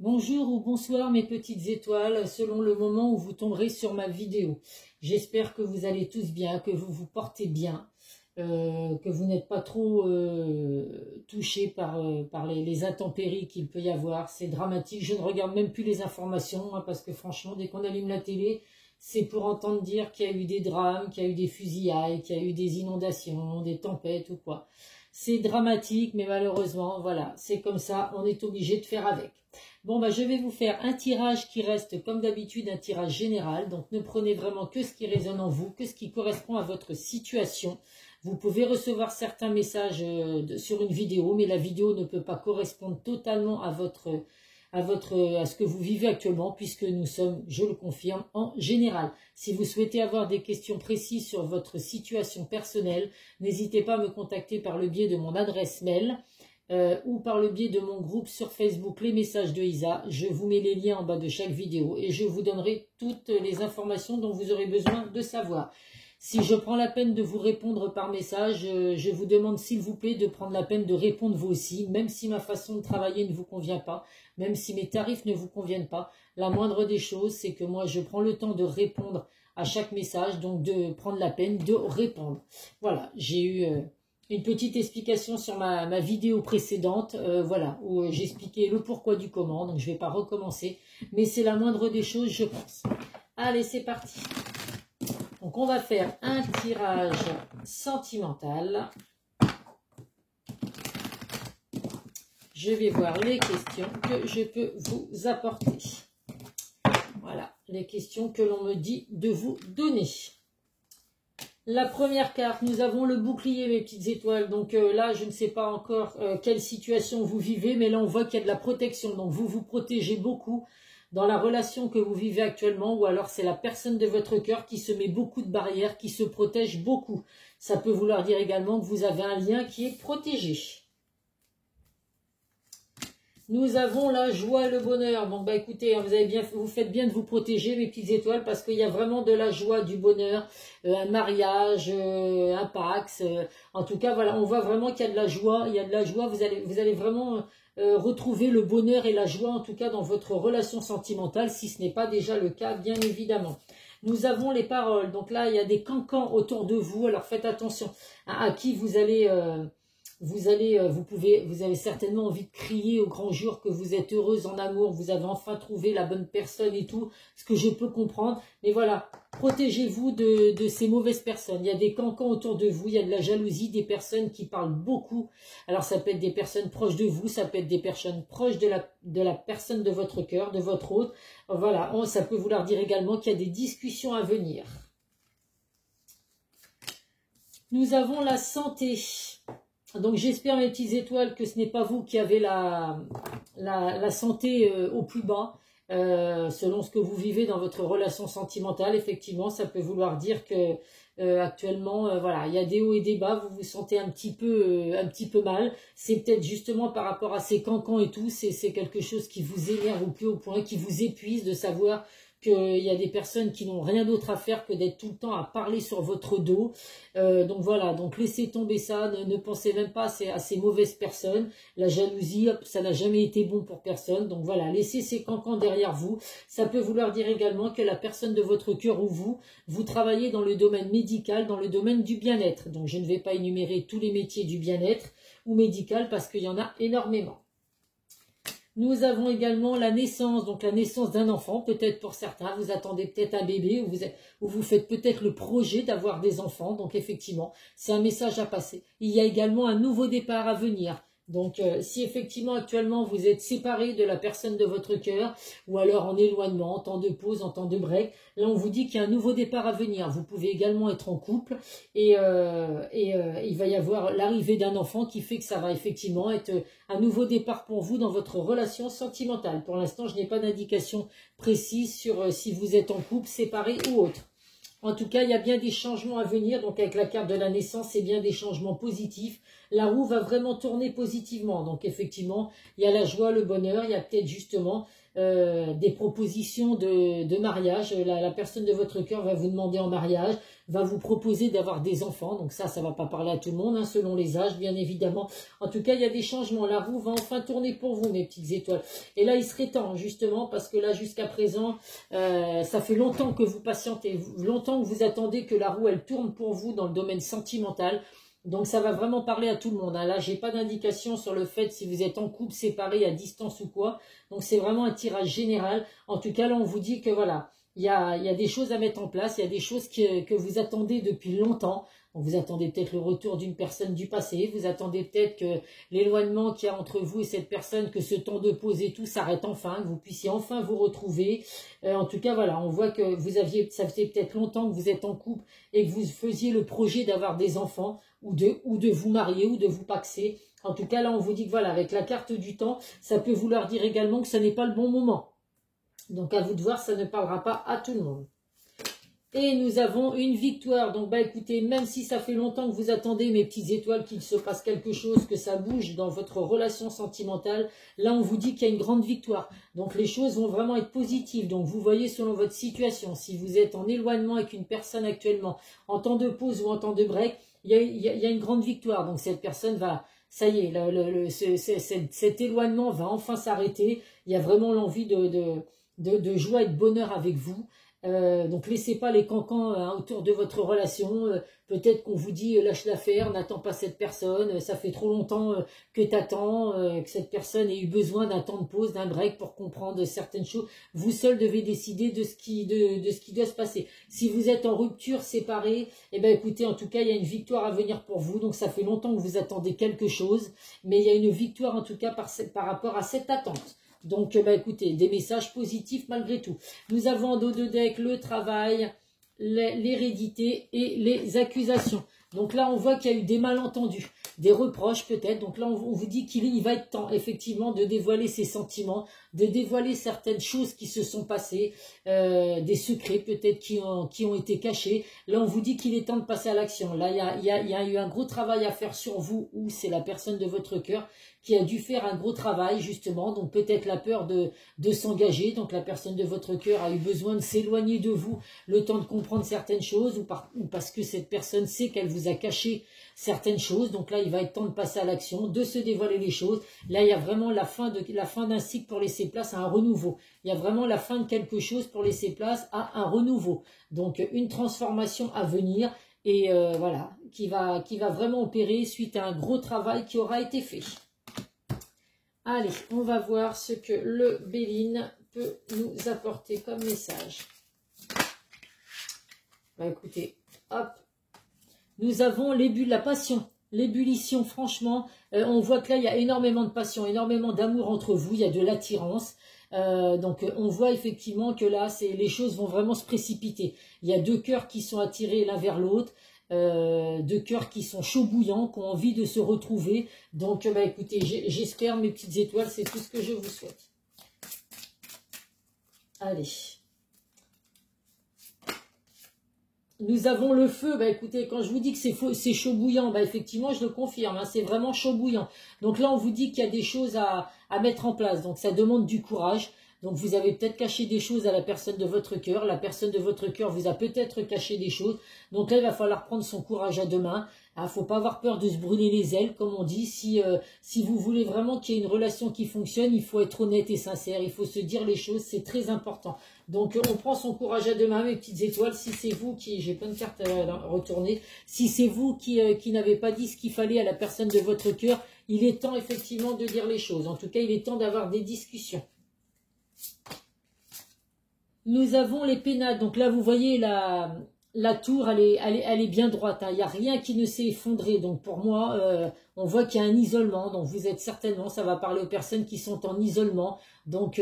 Bonjour ou bonsoir mes petites étoiles, selon le moment où vous tomberez sur ma vidéo. J'espère que vous allez tous bien, que vous vous portez bien, que vous n'êtes pas trop touchés par les intempéries qu'il peut y avoir. C'est dramatique, je ne regarde même plus les informations, hein, parce que franchement, dès qu'on allume la télé, c'est pour entendre dire qu'il y a eu des drames, qu'il y a eu des fusillades, qu'il y a eu des inondations, des tempêtes ou quoi. C'est dramatique, mais malheureusement, voilà, c'est comme ça, on est obligé de faire avec. Bon, bah, je vais vous faire un tirage qui reste, comme d'habitude, un tirage général. Donc, ne prenez vraiment que ce qui résonne en vous, que ce qui correspond à votre situation. Vous pouvez recevoir certains messages sur une vidéo, mais la vidéo ne peut pas correspondre totalement à ce que vous vivez actuellement, puisque nous sommes, je le confirme, en général. Si vous souhaitez avoir des questions précises sur votre situation personnelle, n'hésitez pas à me contacter par le biais de mon adresse mail ou par le biais de mon groupe sur Facebook, les messages de Isa. Je vous mets les liens en bas de chaque vidéo et je vous donnerai toutes les informations dont vous aurez besoin de savoir. Si je prends la peine de vous répondre par message, je vous demande s'il vous plaît de prendre la peine de répondre vous aussi, même si ma façon de travailler ne vous convient pas, même si mes tarifs ne vous conviennent pas. La moindre des choses, c'est que moi, je prends le temps de répondre à chaque message, donc de prendre la peine de répondre. Voilà, j'ai eu une petite explication sur ma vidéo précédente, voilà, où j'expliquais le pourquoi du comment, donc je ne vais pas recommencer, mais c'est la moindre des choses, je pense. Allez, c'est parti. Donc, on va faire un tirage sentimental. Je vais voir les questions que je peux vous apporter. Voilà, les questions que l'on me dit de vous donner. La première carte, nous avons le bouclier, mes petites étoiles. Donc là, je ne sais pas encore quelle situation vous vivez, mais là, on voit qu'il y a de la protection. Donc, vous vous protégez beaucoup dans la relation que vous vivez actuellement, ou alors c'est la personne de votre cœur qui se met beaucoup de barrières, qui se protège beaucoup. Ça peut vouloir dire également que vous avez un lien qui est protégé. Nous avons la joie et le bonheur. Bon, bah écoutez, vous faites bien de vous protéger, mes petites étoiles, parce qu'il y a vraiment de la joie, du bonheur, un mariage, un Pax. En tout cas, voilà, on voit vraiment qu'il y a de la joie. Il y a de la joie. Vous allez vraiment retrouver le bonheur et la joie, en tout cas, dans votre relation sentimentale, si ce n'est pas déjà le cas, bien évidemment. Nous avons les paroles. Donc là, il y a des cancans autour de vous. Alors faites attention à qui vous allez... Vous avez certainement envie de crier au grand jour que vous êtes heureuse en amour, vous avez enfin trouvé la bonne personne et tout, ce que je peux comprendre. Mais voilà, protégez-vous de ces mauvaises personnes. Il y a des cancans autour de vous, il y a de la jalousie, des personnes qui parlent beaucoup. Alors ça peut être des personnes proches de vous, ça peut être des personnes proches de la personne de votre cœur, de votre hôte. Voilà, ça peut vouloir dire également qu'il y a des discussions à venir. Nous avons la santé. Donc j'espère, mes petites étoiles, que ce n'est pas vous qui avez la santé au plus bas, selon ce que vous vivez dans votre relation sentimentale. Effectivement, ça peut vouloir dire que actuellement, voilà, il y a des hauts et des bas, vous vous sentez un petit peu mal. C'est peut-être justement par rapport à ces cancans et tout, c'est quelque chose qui vous énerve au plus haut point, qui vous épuise de savoir qu'il y a des personnes qui n'ont rien d'autre à faire que d'être tout le temps à parler sur votre dos. Donc voilà, donc laissez tomber ça, ne pensez même pas à ces mauvaises personnes. La jalousie, ça n'a jamais été bon pour personne. Donc voilà, laissez ces cancans derrière vous. Ça peut vouloir dire également que la personne de votre cœur ou vous travaillez dans le domaine médical, dans le domaine du bien-être. Donc je ne vais pas énumérer tous les métiers du bien-être ou médical parce qu'il y en a énormément. Nous avons également la naissance, donc la naissance d'un enfant, peut-être pour certains, vous attendez peut-être un bébé ou vous faites peut-être le projet d'avoir des enfants, donc effectivement, c'est un message à passer. Il y a également un nouveau départ à venir. Donc, si effectivement, actuellement, vous êtes séparé de la personne de votre cœur, ou alors en éloignement, en temps de pause, en temps de break, là, on vous dit qu'il y a un nouveau départ à venir. Vous pouvez également être en couple, et il va y avoir l'arrivée d'un enfant qui fait que ça va effectivement être un nouveau départ pour vous dans votre relation sentimentale. Pour l'instant, je n'ai pas d'indication précise sur si vous êtes en couple, séparé ou autre. En tout cas, il y a bien des changements à venir. Donc, avec la carte de la naissance, c'est bien des changements positifs. la roue va vraiment tourner positivement. Donc effectivement, il y a la joie, le bonheur, il y a peut-être justement des propositions de mariage. La personne de votre cœur va vous demander en mariage, va vous proposer d'avoir des enfants. Donc ça va pas parler à tout le monde, hein, selon les âges, bien évidemment. En tout cas, il y a des changements. La roue va enfin tourner pour vous, mes petites étoiles. Et là, il serait temps, justement, parce que là, jusqu'à présent, ça fait longtemps que vous patientez, longtemps que vous attendez que la roue, elle tourne pour vous dans le domaine sentimental. Donc ça va vraiment parler à tout le monde, hein. Là, j'ai pas d'indication sur le fait si vous êtes en couple, séparé, à distance ou quoi. Donc c'est vraiment un tirage général. En tout cas, là, on vous dit que voilà, il y a des choses à mettre en place, il y a des choses que vous attendez depuis longtemps. Donc vous attendez peut-être le retour d'une personne du passé, vous attendez peut-être que l'éloignement qu'il y a entre vous et cette personne, que ce temps de pause et tout s'arrête enfin, que vous puissiez enfin vous retrouver. En tout cas, voilà, on voit que ça faisait peut-être longtemps que vous êtes en couple et que vous faisiez le projet d'avoir des enfants ou de vous marier ou de vous paxer. En tout cas, là, on vous dit que voilà, avec la carte du temps, ça peut vouloir dire également que ce n'est pas le bon moment. Donc, à vous de voir, ça ne parlera pas à tout le monde. Et nous avons une victoire. Donc, bah écoutez, même si ça fait longtemps que vous attendez, mes petites étoiles, qu'il se passe quelque chose, que ça bouge dans votre relation sentimentale, là, on vous dit qu'il y a une grande victoire. Donc, les choses vont vraiment être positives. Donc, vous voyez selon votre situation, si vous êtes en éloignement avec une personne actuellement, en temps de pause ou en temps de break, il y a une grande victoire. Donc, cette personne va... Ça y est, cet éloignement va enfin s'arrêter. Il y a vraiment l'envie de joie et de bonheur avec vous. Donc laissez pas les cancans autour de votre relation. Peut-être qu'on vous dit lâche l'affaire, n'attends pas cette personne, ça fait trop longtemps que tu attends, que cette personne ait eu besoin d'un temps de pause, d'un break pour comprendre certaines choses. Vous seul devez décider de ce qui doit se passer. Si vous êtes en rupture, séparés, eh ben écoutez, en tout cas, il y a une victoire à venir pour vous. Donc ça fait longtemps que vous attendez quelque chose, mais il y a une victoire en tout cas par rapport à cette attente. Donc, bah, écoutez, des messages positifs malgré tout. Nous avons en dos de deck le travail, l'hérédité et les accusations. Donc là, on voit qu'il y a eu des malentendus, des reproches peut-être. Donc là, on vous dit qu'il va être temps, effectivement, de dévoiler ses sentiments, de dévoiler certaines choses qui se sont passées, des secrets peut-être qui ont été cachés. Là, on vous dit qu'il est temps de passer à l'action. Là, il y a eu un gros travail à faire sur vous, ou c'est la personne de votre cœur qui a dû faire un gros travail, justement. Donc peut-être la peur de s'engager. Donc la personne de votre cœur a eu besoin de s'éloigner de vous, le temps de comprendre certaines choses, ou parce que cette personne sait qu'elle vous a caché certaines choses. Donc là, il va être temps de passer à l'action, de se dévoiler les choses. Là, il y a vraiment la fin d'un cycle pour laisser place à un renouveau. Il y a vraiment la fin de quelque chose pour laisser place à un renouveau. Donc une transformation à venir, et voilà, qui va vraiment opérer suite à un gros travail qui aura été fait. Allez, on va voir ce que le Béline peut nous apporter comme message. Bah écoutez, hop. Nous avons la passion, l'ébullition, franchement. On voit que là, il y a énormément de passion, énormément d'amour entre vous, il y a de l'attirance. Donc on voit effectivement que là, les choses vont vraiment se précipiter. Il y a deux cœurs qui sont attirés l'un vers l'autre. De cœurs qui sont chauds bouillants, qui ont envie de se retrouver. Donc, bah, écoutez, j'espère, mes petites étoiles, c'est tout ce que je vous souhaite. Allez. Nous avons le feu. Bah, écoutez, quand je vous dis que c'est chaud bouillant, bah, effectivement, je le confirme, hein, c'est vraiment chaud bouillant. Donc là, on vous dit qu'il y a des choses à mettre en place. Donc, ça demande du courage. Donc, vous avez peut-être caché des choses à la personne de votre cœur. La personne de votre cœur vous a peut-être caché des choses. Donc là, il va falloir prendre son courage à deux mains. Il ne faut pas avoir peur de se brûler les ailes, comme on dit. Si vous voulez vraiment qu'il y ait une relation qui fonctionne, il faut être honnête et sincère. Il faut se dire les choses, c'est très important. Donc, on prend son courage à deux mains, mes petites étoiles. Si c'est vous qui... J'ai plein de cartes à retourner. Si c'est vous qui n'avez pas dit ce qu'il fallait à la personne de votre cœur, il est temps, effectivement, de dire les choses. En tout cas, il est temps d'avoir des discussions. Nous avons les pénades. Donc là, vous voyez la tour, elle est bien droite. Hein. Il n'y a rien qui ne s'est effondré. Donc pour moi, on voit qu'il y a un isolement. Donc vous êtes certainement, ça va parler aux personnes qui sont en isolement. Donc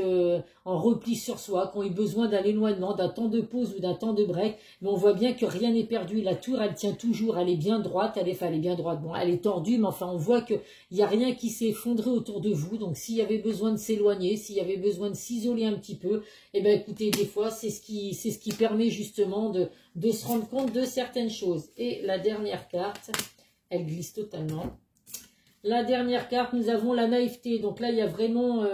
en repli sur soi, qui ont eu besoin d'un éloignement, d'un temps de pause ou d'un temps de break. Mais on voit bien que rien n'est perdu. La tour, elle tient toujours. Elle est bien droite. Elle est bien droite. Bon, elle est tordue, mais enfin, on voit qu'il n'y a rien qui s'est effondré autour de vous. Donc s'il y avait besoin de s'éloigner, s'il y avait besoin de s'isoler un petit peu, eh bien écoutez, des fois, c'est ce qui permet justement de se rendre compte de certaines choses. Et la dernière carte, elle glisse totalement. La dernière carte, nous avons la naïveté. Donc là, il y a vraiment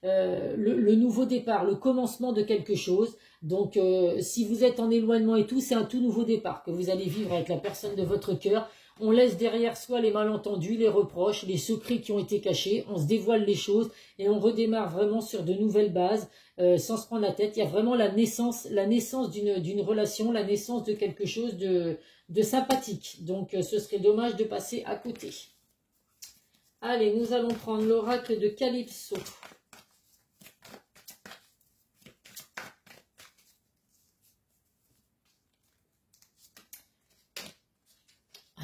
le nouveau départ, le commencement de quelque chose. Donc, si vous êtes en éloignement et tout, c'est un tout nouveau départ que vous allez vivre avec la personne de votre cœur. On laisse derrière soi les malentendus, les reproches, les secrets qui ont été cachés. On se dévoile les choses et on redémarre vraiment sur de nouvelles bases sans se prendre la tête. Il y a vraiment la naissance d'une relation, la naissance de quelque chose de sympathique. Donc, ce serait dommage de passer à côté. Allez, nous allons prendre l'oracle de Calypso.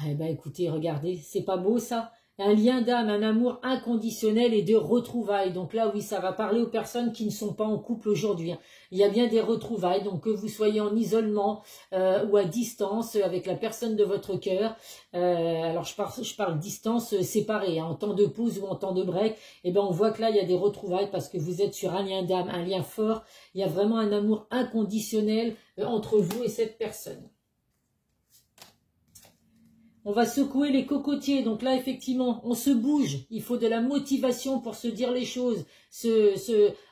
Eh ben écoutez, regardez, c'est pas beau ça? Un lien d'âme, un amour inconditionnel et de retrouvailles. Donc là, oui, ça va parler aux personnes qui ne sont pas en couple aujourd'hui. Il y a bien des retrouvailles, donc que vous soyez en isolement ou à distance avec la personne de votre cœur. Alors je parle distance séparée, hein, en temps de pause ou en temps de break. Et ben on voit que là, il y a des retrouvailles parce que vous êtes sur un lien d'âme, un lien fort. Il y a vraiment un amour inconditionnel entre vous et cette personne. On va secouer les cocotiers. Donc là, effectivement, on se bouge. Il faut de la motivation pour se dire les choses.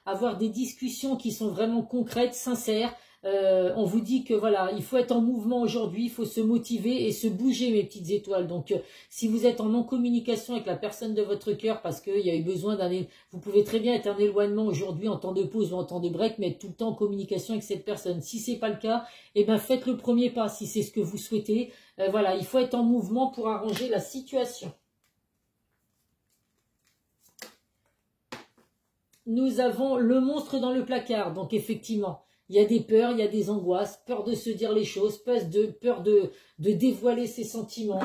Avoir des discussions qui sont vraiment concrètes, sincères. On vous dit que voilà, il faut être en mouvement aujourd'hui. Il faut se motiver et se bouger, mes petites étoiles. Donc, si vous êtes en non-communication avec la personne de votre cœur, parce qu'il y a eu besoin vous pouvez très bien être en éloignement aujourd'hui, en temps de pause ou en temps de break, mais être tout le temps en communication avec cette personne. Si c'est pas le cas, eh ben faites le premier pas si c'est ce que vous souhaitez. Voilà, il faut être en mouvement pour arranger la situation. Nous avons le monstre dans le placard. Donc effectivement, il y a des peurs, il y a des angoisses, peur de se dire les choses, peur de dévoiler ses sentiments,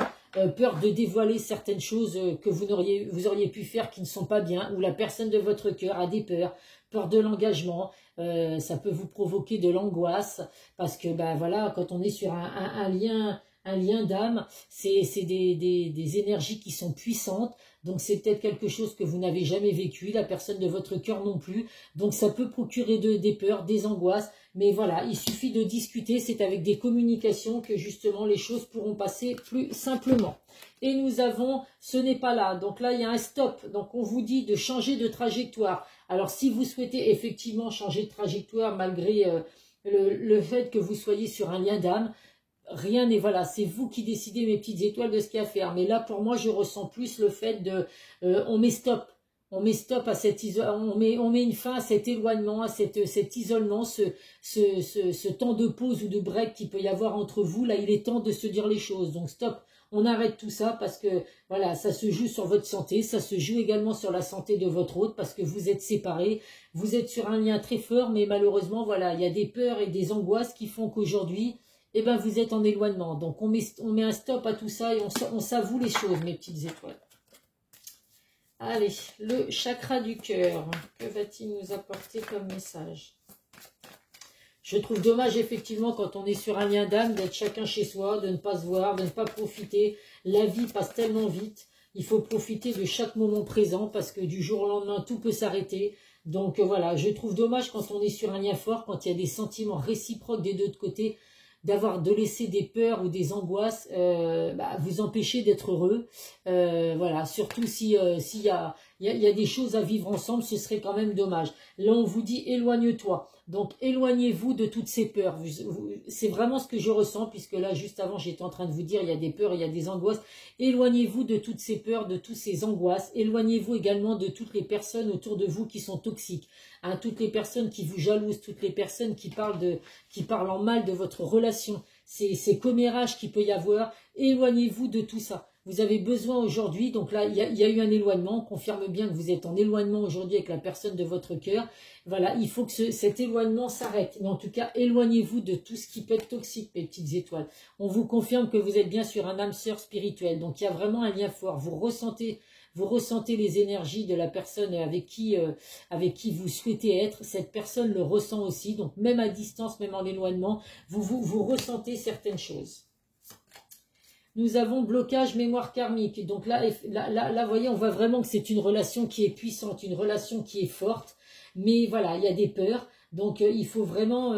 peur de dévoiler certaines choses que vous auriez pu faire qui ne sont pas bien, ou la personne de votre cœur a des peurs, peur de l'engagement. Ça peut vous provoquer de l'angoisse parce que ben voilà, quand on est sur un lien d'âme, c'est des énergies qui sont puissantes. Donc c'est peut-être quelque chose que vous n'avez jamais vécu, la personne de votre cœur non plus. Donc ça peut procurer des peurs, des angoisses. Mais voilà, il suffit de discuter, c'est avec des communications que justement les choses pourront passer plus simplement. Et nous avons, ce n'est pas là. Donc là, il y a un stop. Donc on vous dit de changer de trajectoire. Alors si vous souhaitez effectivement changer de trajectoire malgré le fait que vous soyez sur un lien d'âme, rien n'est, voilà, c'est vous qui décidez, mes petites étoiles, de ce qu'il y a à faire. Mais là, pour moi, je ressens plus le fait de, on met stop. On met stop à on met une fin à cet éloignement, à cet isolement, ce temps de pause ou de break qu'il peut y avoir entre vous. Là, il est temps de se dire les choses. Donc, stop. On arrête tout ça parce que, voilà, ça se joue sur votre santé. Ça se joue également sur la santé de votre hôte parce que vous êtes séparés. Vous êtes sur un lien très fort, mais malheureusement, voilà, il y a des peurs et des angoisses qui font qu'aujourd'hui, eh ben, vous êtes en éloignement. Donc, on met un stop à tout ça et on s'avoue les choses, mes petites étoiles. Allez, le chakra du cœur. Que va-t-il nous apporter comme message? Je trouve dommage, effectivement, quand on est sur un lien d'âme, d'être chacun chez soi, de ne pas se voir, de ne pas profiter. La vie passe tellement vite. Il faut profiter de chaque moment présent parce que du jour au lendemain, tout peut s'arrêter. Donc, voilà, je trouve dommage quand on est sur un lien fort, quand il y a des sentiments réciproques des deux côtés, de laisser des peurs ou des angoisses vous empêcher d'être heureux. Voilà, surtout s'il y a des choses à vivre ensemble, ce serait quand même dommage. Là, on vous dit éloigne-toi. Donc, éloignez-vous de toutes ces peurs. C'est vraiment ce que je ressens, puisque là, juste avant, j'étais en train de vous dire, il y a des peurs, il y a des angoisses. Éloignez-vous de toutes ces peurs, de toutes ces angoisses. Éloignez-vous également de toutes les personnes autour de vous qui sont toxiques. Hein, toutes les personnes qui vous jalousent, toutes les personnes qui parlent en mal de votre relation. Ces commérages qu'il peut y avoir. Éloignez-vous de tout ça. Vous avez besoin aujourd'hui, donc là, il y a eu un éloignement, on confirme bien que vous êtes en éloignement aujourd'hui avec la personne de votre cœur. Voilà, il faut que cet éloignement s'arrête. Mais en tout cas, éloignez-vous de tout ce qui peut être toxique, mes petites étoiles. On vous confirme que vous êtes bien sur un âme sœur spirituelle. Donc, il y a vraiment un lien fort. Vous ressentez les énergies de la personne avec qui vous souhaitez être. Cette personne le ressent aussi. Donc, même à distance, même en éloignement, vous ressentez certaines choses. Nous avons blocage mémoire karmique. Donc là, vous voyez, on voit vraiment que c'est une relation qui est puissante, une relation qui est forte. Mais voilà, il y a des peurs. Donc, il faut vraiment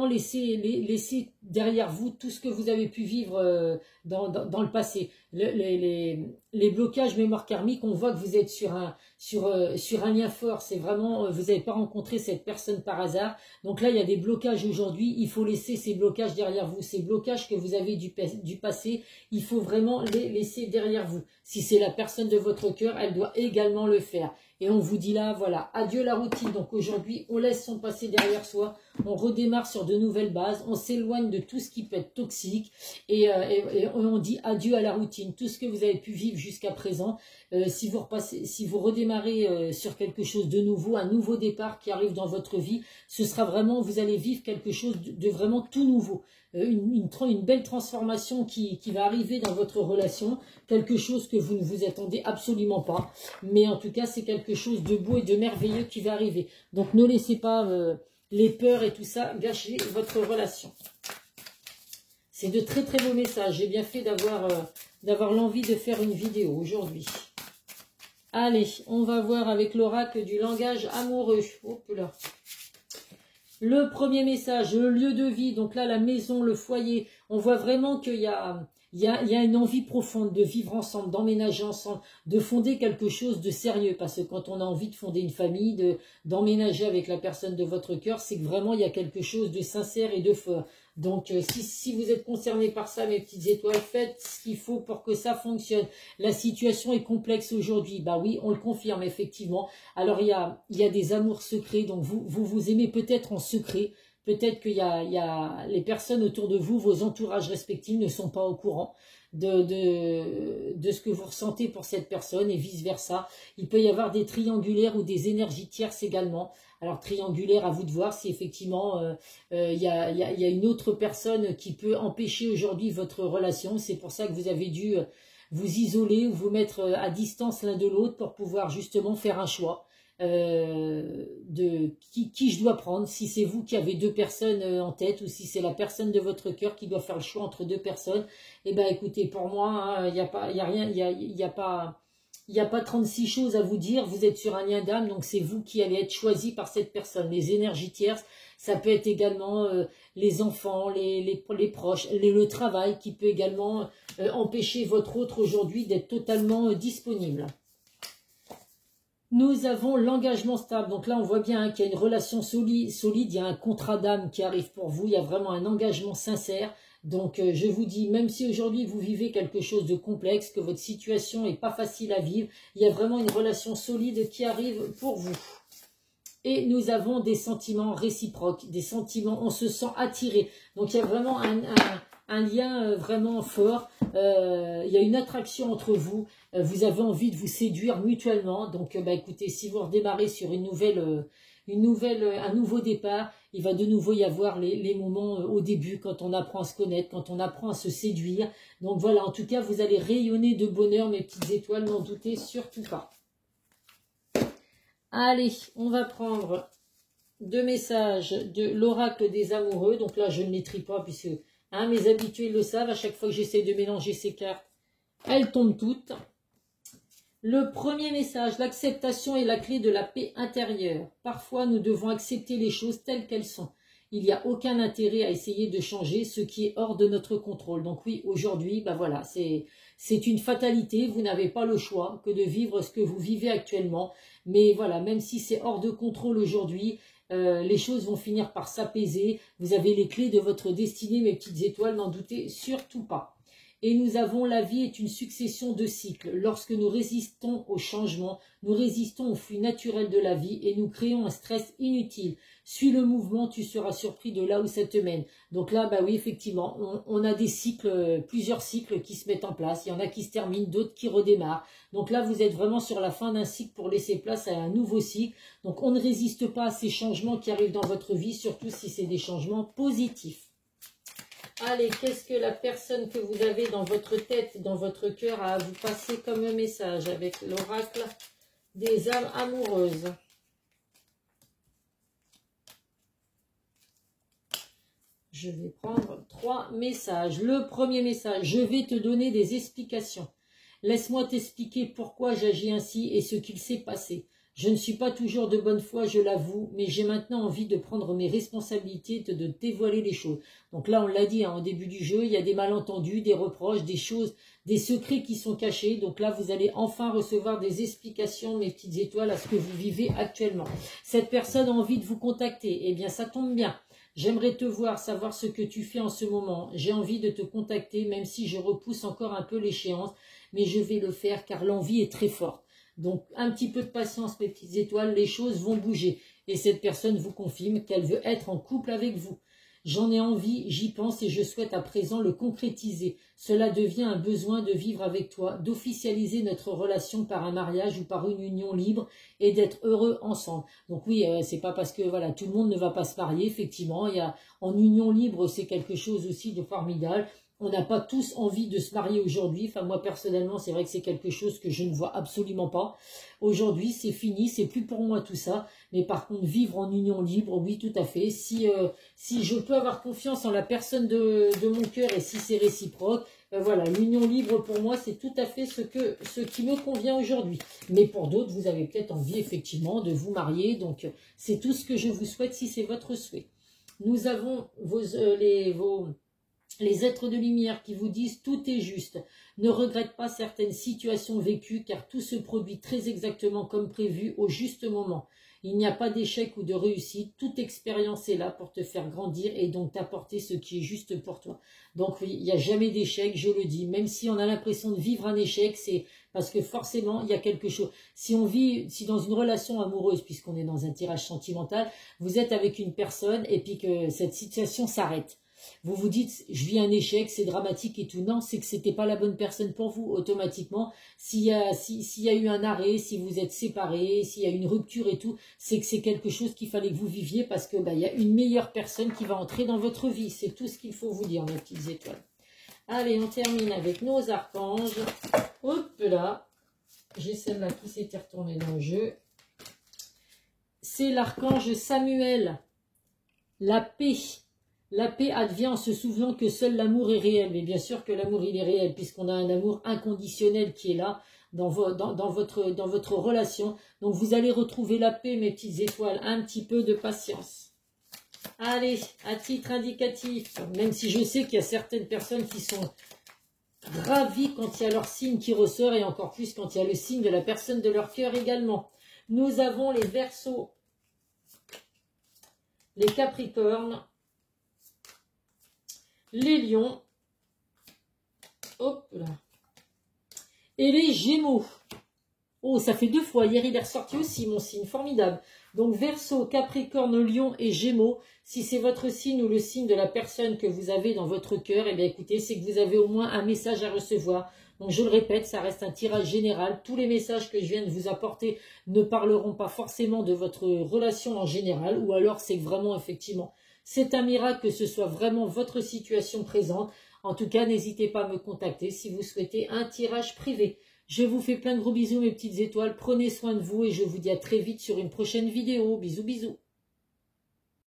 laisser derrière vous tout ce que vous avez pu vivre dans le passé. Les blocages mémoire karmique, on voit que vous êtes sur un lien fort. C'est vraiment, vous n'avez pas rencontré cette personne par hasard. Donc là, il y a des blocages aujourd'hui. Il faut laisser ces blocages derrière vous. Ces blocages que vous avez du passé, il faut vraiment les laisser derrière vous. Si c'est la personne de votre cœur, elle doit également le faire. Et on vous dit là, voilà, adieu la routine. Donc aujourd'hui, on laisse son passé derrière soi, on redémarre sur de nouvelles bases, on s'éloigne de tout ce qui peut être toxique et on dit adieu à la routine. Tout ce que vous avez pu vivre jusqu'à présent, si vous redémarrez sur quelque chose de nouveau, un nouveau départ qui arrive dans votre vie, ce sera vraiment, vous allez vivre quelque chose de vraiment tout nouveau. Une belle transformation qui va arriver dans votre relation, quelque chose que vous ne vous attendez absolument pas, mais en tout cas c'est quelque chose de beau et de merveilleux qui va arriver. Donc ne laissez pas les peurs et tout ça gâcher votre relation. C'est de très très beaux messages, j'ai bien fait d'avoir l'envie de faire une vidéo aujourd'hui. Allez, on va voir avec l'oracle du langage amoureux. Hop là. Le premier message, le lieu de vie, donc là la maison, le foyer, on voit vraiment qu'il y a une envie profonde de vivre ensemble, d'emménager ensemble, de fonder quelque chose de sérieux, parce que quand on a envie de fonder une famille, d'emménager avec la personne de votre cœur, c'est que vraiment il y a quelque chose de sincère et de fort. Donc si vous êtes concerné par ça, mes petites étoiles, faites ce qu'il faut pour que ça fonctionne. La situation est complexe aujourd'hui, bah oui, on le confirme effectivement. Alors il y a des amours secrets, donc vous aimez peut-être en secret. Peut-être qu'il y a les personnes autour de vous, vos entourages respectifs ne sont pas au courant de ce que vous ressentez pour cette personne et vice-versa. Il peut y avoir des triangulaires ou des énergies tierces également. Alors triangulaire, à vous de voir si effectivement il y a une autre personne qui peut empêcher aujourd'hui votre relation. C'est pour ça que vous avez dû vous isoler ou vous mettre à distance l'un de l'autre pour pouvoir justement faire un choix. De qui je dois prendre, si c'est vous qui avez deux personnes en tête ou si c'est la personne de votre cœur qui doit faire le choix entre deux personnes. Et ben écoutez, pour moi, il n'y a pas 36 choses à vous dire, vous êtes sur un lien d'âme, donc c'est vous qui allez être choisi par cette personne. Les énergies tierces, ça peut être également les enfants, les proches, le travail qui peut également empêcher votre autre aujourd'hui d'être totalement disponible. Nous avons l'engagement stable. Donc là, on voit bien qu'il y a une relation solide, il y a un contrat d'âme qui arrive pour vous, il y a vraiment un engagement sincère. Donc je vous dis, même si aujourd'hui vous vivez quelque chose de complexe, que votre situation n'est pas facile à vivre, il y a vraiment une relation solide qui arrive pour vous. Et nous avons des sentiments réciproques, des sentiments, on se sent attiré. Donc il y a vraiment un lien vraiment fort, il y a une attraction entre vous, vous avez envie de vous séduire mutuellement. Donc bah, écoutez, si vous redémarrez sur un nouveau départ, il va de nouveau y avoir les moments au début, quand on apprend à se connaître, quand on apprend à se séduire. Donc voilà, en tout cas, vous allez rayonner de bonheur, mes petites étoiles, n'en doutez surtout pas. Allez, on va prendre deux messages de l'oracle des amoureux. Donc là, je ne les trie pas, puisque mes habitués le savent, à chaque fois que j'essaie de mélanger ces cartes, elles tombent toutes. Le premier message, l'acceptation est la clé de la paix intérieure. Parfois, nous devons accepter les choses telles qu'elles sont. Il n'y a aucun intérêt à essayer de changer ce qui est hors de notre contrôle. Donc oui, aujourd'hui, bah voilà, c'est une fatalité. Vous n'avez pas le choix que de vivre ce que vous vivez actuellement. Mais voilà, même si c'est hors de contrôle aujourd'hui, les choses vont finir par s'apaiser. Vous avez les clés de votre destinée, mes petites étoiles, n'en doutez surtout pas. Et nous avons, la vie est une succession de cycles. Lorsque nous résistons au changement, nous résistons au flux naturel de la vie et nous créons un stress inutile. Suis le mouvement, tu seras surpris de là où ça te mène. Donc là, bah oui, effectivement, on a des cycles, plusieurs cycles qui se mettent en place. Il y en a qui se terminent, d'autres qui redémarrent. Donc là, vous êtes vraiment sur la fin d'un cycle pour laisser place à un nouveau cycle. Donc on ne résiste pas à ces changements qui arrivent dans votre vie, surtout si c'est des changements positifs. Allez, qu'est-ce que la personne que vous avez dans votre tête, dans votre cœur, a à vous passer comme un message avec l'oracle des âmes amoureuses? Je vais prendre 3 messages. Le premier message, je vais te donner des explications. Laisse-moi t'expliquer pourquoi j'agis ainsi et ce qu'il s'est passé. Je ne suis pas toujours de bonne foi, je l'avoue, mais j'ai maintenant envie de prendre mes responsabilités et de dévoiler les choses. Donc là, on l'a dit au début du jeu, il y a des malentendus, des reproches, des choses, des secrets qui sont cachés. Donc là, vous allez enfin recevoir des explications, mes petites étoiles, à ce que vous vivez actuellement. Cette personne a envie de vous contacter. Eh bien, ça tombe bien. J'aimerais te voir, savoir ce que tu fais en ce moment. J'ai envie de te contacter, même si je repousse encore un peu l'échéance, mais je vais le faire car l'envie est très forte. Donc, un petit peu de patience, mes petites étoiles, les choses vont bouger. Et cette personne vous confirme qu'elle veut être en couple avec vous. J'en ai envie, j'y pense et je souhaite à présent le concrétiser. Cela devient un besoin de vivre avec toi, d'officialiser notre relation par un mariage ou par une union libre et d'être heureux ensemble. Donc oui, c'est pas parce que voilà tout le monde ne va pas se marier, effectivement. Il y a, en union libre, c'est quelque chose aussi de formidable. On n'a pas tous envie de se marier aujourd'hui. Enfin, moi, personnellement, c'est vrai que c'est quelque chose que je ne vois absolument pas. Aujourd'hui, c'est fini, c'est plus pour moi tout ça. Mais par contre, vivre en union libre, oui, tout à fait. Si je peux avoir confiance en la personne de mon cœur et si c'est réciproque, voilà, l'union libre pour moi, c'est tout à fait ce qui me convient aujourd'hui. Mais pour d'autres, vous avez peut-être envie, effectivement, de vous marier. Donc, c'est tout ce que je vous souhaite si c'est votre souhait. Nous avons les êtres de lumière qui vous disent tout est juste. Ne regrette pas certaines situations vécues car tout se produit très exactement comme prévu au juste moment. Il n'y a pas d'échec ou de réussite. Toute expérience est là pour te faire grandir et donc t'apporter ce qui est juste pour toi. Donc oui, il n'y a jamais d'échec, je le dis. Même si on a l'impression de vivre un échec, c'est parce que forcément, il y a quelque chose. Si dans une relation amoureuse, puisqu'on est dans un tirage sentimental, vous êtes avec une personne et puis que cette situation s'arrête. Vous vous dites, je vis un échec, c'est dramatique et tout. Non, c'est que c'était pas la bonne personne pour vous. Automatiquement, s'il y a eu un arrêt, si vous êtes séparés, s'il y a une rupture et tout, c'est que c'est quelque chose qu'il fallait que vous viviez parce que il y a une meilleure personne qui va entrer dans votre vie. C'est tout ce qu'il faut vous dire, mes petites étoiles. Allez, on termine avec nos archanges. Hop là, j'ai celle-là qui s'était retournée dans le jeu. C'est l'archange Samuel. La paix. La paix advient en se souvenant que seul l'amour est réel. Mais bien sûr que l'amour, il est réel, puisqu'on a un amour inconditionnel qui est là dans votre relation. Donc, vous allez retrouver la paix, mes petites étoiles. Un petit peu de patience. Allez, à titre indicatif, même si je sais qu'il y a certaines personnes qui sont ravies quand il y a leur signe qui ressort, et encore plus quand il y a le signe de la personne de leur cœur également. Nous avons les Verseaux, les Capricornes, les Lions, hop là, et les Gémeaux. Oh, ça fait 2 fois. Hier, il est ressorti aussi, mon signe. Formidable. Donc, Verseau, Capricorne, Lion et Gémeaux. Si c'est votre signe ou le signe de la personne que vous avez dans votre cœur, eh bien, écoutez, c'est que vous avez au moins un message à recevoir. Donc, je le répète, ça reste un tirage général. Tous les messages que je viens de vous apporter ne parleront pas forcément de votre relation en général. Ou alors, c'est vraiment, effectivement, c'est un miracle que ce soit vraiment votre situation présente. En tout cas, n'hésitez pas à me contacter si vous souhaitez un tirage privé. Je vous fais plein de gros bisous, mes petites étoiles. Prenez soin de vous et je vous dis à très vite sur une prochaine vidéo. Bisous, bisous.